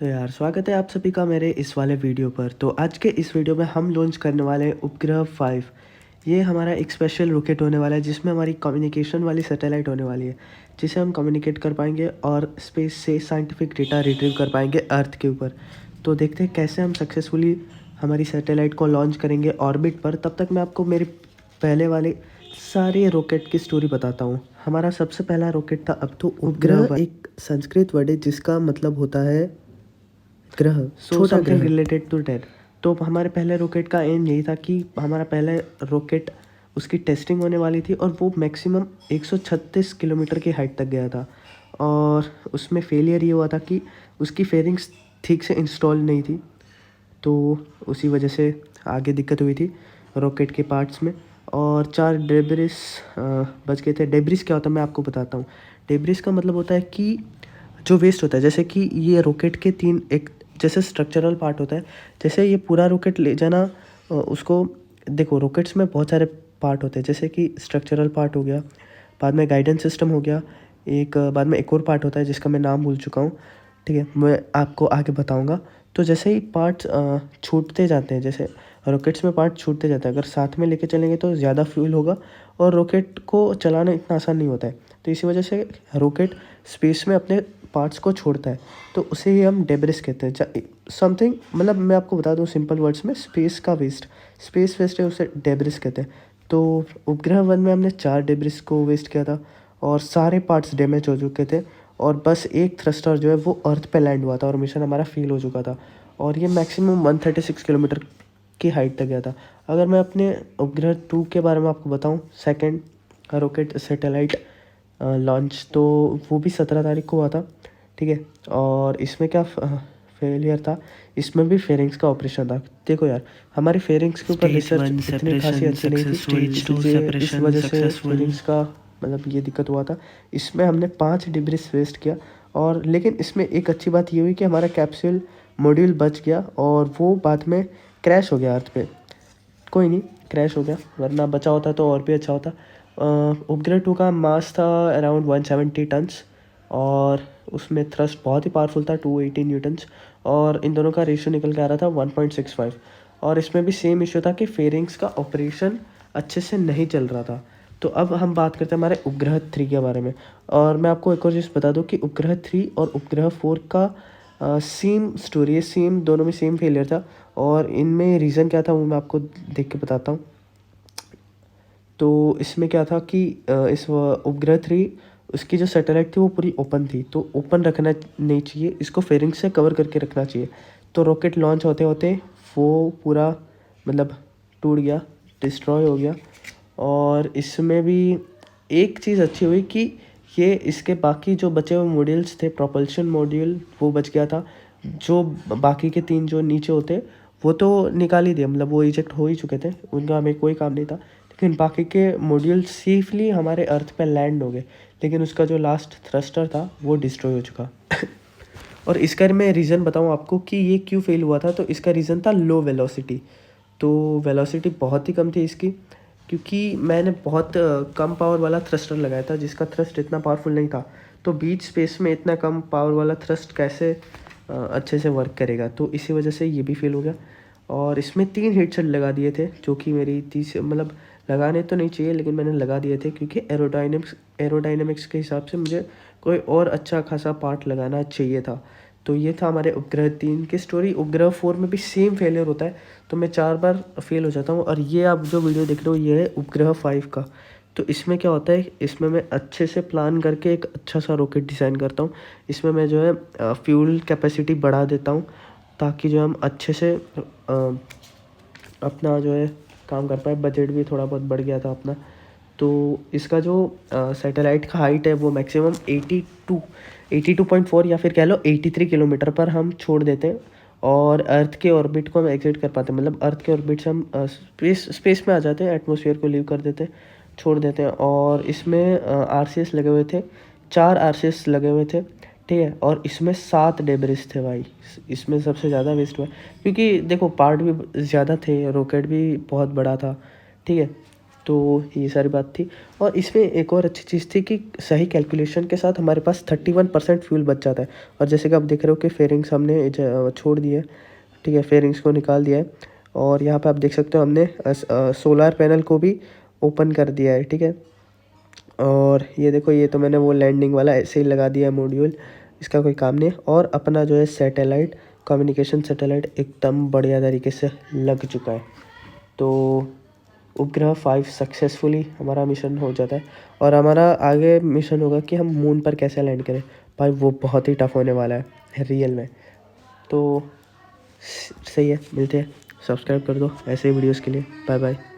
तो यार स्वागत है आप सभी का मेरे इस वाले वीडियो पर। तो आज के इस वीडियो में हम लॉन्च करने वाले हैं उपग्रह 5। ये हमारा एक स्पेशल रॉकेट होने वाला है जिसमें हमारी कम्युनिकेशन वाली सैटेलाइट होने वाली है, जिसे हम कम्युनिकेट कर पाएंगे और स्पेस से साइंटिफिक डेटा रिट्रीव कर पाएंगे अर्थ के ऊपर। तो देखते हैं कैसे हम सक्सेसफुली हमारी सैटेलाइट को लॉन्च करेंगे ऑर्बिट पर। तब तक मैं आपको मेरे पहले वाले सारे रॉकेट की स्टोरी बताता हूँ। हमारा सबसे पहला रॉकेट था अब तो उपग्रह। एक संस्कृत वर्ड है जिसका मतलब होता है ग्रह, so something related to date. तो हमारे पहले रॉकेट का एम यही था कि हमारा पहले रॉकेट उसकी टेस्टिंग होने वाली थी और वो मैक्सिमम 136 किलोमीटर की हाइट तक गया था। और उसमें फेलियर ये हुआ था कि उसकी फेयरिंग्स ठीक से इंस्टॉल नहीं थी, तो उसी वजह से आगे दिक्कत हुई थी रॉकेट के पार्ट्स में। और 4 डेब्रिस बच गए थे। डेब्रिस क्या होता है मैं आपको बताता हूँ। डेब्रिस का मतलब होता है कि जो वेस्ट होता है, जैसे कि ये रॉकेट के 3 एक जैसे स्ट्रक्चरल पार्ट होता है। जैसे ये पूरा रॉकेट ले जाना उसको देखो, रॉकेट्स में बहुत सारे पार्ट होते हैं, जैसे कि स्ट्रक्चरल पार्ट हो गया, बाद में गाइडेंस सिस्टम हो गया, एक बाद में एक और पार्ट होता है जिसका मैं नाम भूल चुका हूँ। ठीक है, मैं आपको आगे बताऊँगा। तो जैसे ही पार्ट्स छूटते जाते हैं, जैसे रॉकेट्स में पार्ट छूटते जाते हैं, अगर साथ में लेके चलेंगे तो ज़्यादा फ्यूल होगा और रॉकेट को चलाना इतना आसान नहीं होता है। तो इसी वजह से रॉकेट स्पेस में अपने पार्ट्स को छोड़ता है, तो उसे ही हम डेब्रिस कहते हैं। समथिंग मतलब मैं आपको बता दूं सिंपल वर्ड्स में, स्पेस का वेस्ट, स्पेस वेस्ट है, उसे डेब्रिस कहते हैं। तो उपग्रह 1 में हमने 4 डेब्रिस को वेस्ट किया था और सारे पार्ट्स डैमेज हो चुके थे और बस एक थ्रस्टर जो है वो अर्थ पे लैंड हुआ था और मिशन हमारा फेल हो चुका था। और ये मैक्सिमम 136 किलोमीटर की हाइट तक गया था। अगर मैं अपने उपग्रह 2 के बारे में आपको बताऊं, सेकेंड रॉकेट सैटेलाइट लॉन्च, तो वो भी 17 तारीख को हुआ था। ठीक है, और इसमें क्या फेलियर था, इसमें भी फेयरिंग्स का ऑपरेशन था। देखो यार, हमारे फेयरिंग्स के ऊपर रिसर्च इतनी खासी अच्छी नहीं थी, इस वजह से फेयरिंग्स का मतलब ये दिक्कत हुआ था। इसमें हमने 5 डिब्रिस वेस्ट किया और लेकिन इसमें एक अच्छी बात ये हुई कि हमारा कैप्सूल मॉड्यूल बच गया और वो बाद में क्रैश हो गया अर्थ पे। कोई नहीं, क्रैश हो गया, वरना बचा होता तो और भी अच्छा होता। उपग्रह 2 का मास था अराउंड 170 टन्स और उसमें थ्रस्ट बहुत ही पावरफुल था, 280 न्यूटन्स, और इन दोनों का रेशियो निकल के आ रहा था 1.65। और इसमें भी सेम इशू था कि फेयरिंग्स का ऑपरेशन अच्छे से नहीं चल रहा था। तो अब हम बात करते हैं हमारे उपग्रह 3 के बारे में। और मैं आपको एक और चीज़ बता दूं कि उपग्रह 3 और उपग्रह 4 का सेम स्टोरी है, सेम, दोनों में सेम फेलियर था। और इनमें रीज़न क्या था वो मैं आपको देख के बताता हूँ। तो इसमें क्या था कि इस उपग्रह 3 उसकी जो सैटेलाइट थी वो पूरी ओपन थी, तो ओपन रखना नहीं चाहिए, इसको फेयरिंग से कवर करके रखना चाहिए। तो रॉकेट लॉन्च होते होते वो पूरा मतलब टूट गया, डिस्ट्रॉय हो गया। और इसमें भी एक चीज़ अच्छी हुई कि ये इसके बाकी जो बचे हुए मॉड्यूल्स थे, प्रोपल्शन मॉड्यूल, वो बच गया था। जो बाकी के 3 जो नीचे होते वो तो निकाल ही दिए, मतलब वो इजेक्ट हो ही चुके थे, उनका हमें कोई काम नहीं था। लेकिन बाकी के मॉड्यूल सेफली हमारे अर्थ पे लैंड हो गए, लेकिन उसका जो लास्ट थ्रस्टर था वो डिस्ट्रॉय हो चुका। और इसका मैं रीज़न बताऊँ आपको कि ये क्यों फेल हुआ था, तो इसका रीज़न था लो वेलोसिटी। तो वेलोसिटी बहुत ही कम थी इसकी, क्योंकि मैंने बहुत कम पावर वाला थ्रस्टर लगाया था जिसका थ्रस्ट इतना पावरफुल नहीं था। तो बीच स्पेस में इतना कम पावर वाला थ्रस्ट कैसे अच्छे से वर्क करेगा, तो इसी वजह से ये भी फेल हो गया। और इसमें 3 हेडसेट लगा दिए थे, जो कि मेरी 30 मतलब लगाने तो नहीं चाहिए लेकिन मैंने लगा दिए थे, क्योंकि एरोडाइनमिक्स के हिसाब से मुझे कोई और अच्छा खासा पार्ट लगाना चाहिए था। तो ये था हमारे उपग्रह 3 की स्टोरी। उपग्रह 4 में भी सेम फेलियर होता है, तो मैं 4 बार फेल हो जाता हूँ। और ये आप जो वीडियो देख रहे हो ये है उपग्रह 5 का। तो इसमें क्या होता है, इसमें मैं अच्छे से प्लान करके एक अच्छा सा रॉकेट डिज़ाइन करता हूँ। इसमें मैं जो है फ्यूल कैपेसिटी बढ़ा देता हूँ, ताकि जो हम अच्छे से अपना जो है काम कर पाए। बजट भी थोड़ा बहुत बढ़ गया था अपना। तो इसका जो सैटेलाइट का हाइट है वो मैक्सिमम 82.4 या फिर कह लो 83 किलोमीटर पर हम छोड़ देते हैं। और अर्थ के ऑर्बिट को हम एग्जिट कर पाते हैं, मतलब अर्थ के ऑर्बिट से हम स्पेस में आ जाते हैं, एटमॉस्फेयर को लीव कर देते हैं, छोड़ देते हैं। और इसमें RCS लगे हुए थे, 4 RCS लगे हुए थे। ठीक है, और इसमें 7 डेब्रिस थे भाई। इसमें सबसे ज़्यादा वेस्ट हुआ, क्योंकि देखो पार्ट भी ज़्यादा थे, रॉकेट भी बहुत बड़ा था। ठीक है, तो ये सारी बात थी। और इसमें एक और अच्छी चीज़ थी कि सही कैलकुलेशन के साथ हमारे पास 31% फ्यूल बच जाता है। और जैसे कि आप देख रहे हो कि फेयरिंग्स हमने छोड़ दिए, ठीक है, फेयरिंग्स को निकाल दिया है। और यहाँ पे आप देख सकते हो हमने सोलर पैनल को भी ओपन कर दिया है, ठीक है। और ये देखो, ये तो मैंने वो लैंडिंग वाला ऐसे ही लगा दिया है मॉड्यूल, इसका कोई काम नहीं है। और अपना जो है सैटेलाइट, कम्युनिकेशन सैटेलाइट एकदम बढ़िया तरीके से लग चुका है। तो उपग्रह 5 सक्सेसफुली हमारा मिशन हो जाता है। और हमारा आगे मिशन होगा कि हम मून पर कैसे लैंड करें। भाई वो बहुत ही टफ होने वाला है रियल में। तो सही है, मिलते हैं। सब्सक्राइब कर दो ऐसे ही वीडियोस के लिए। Bye bye.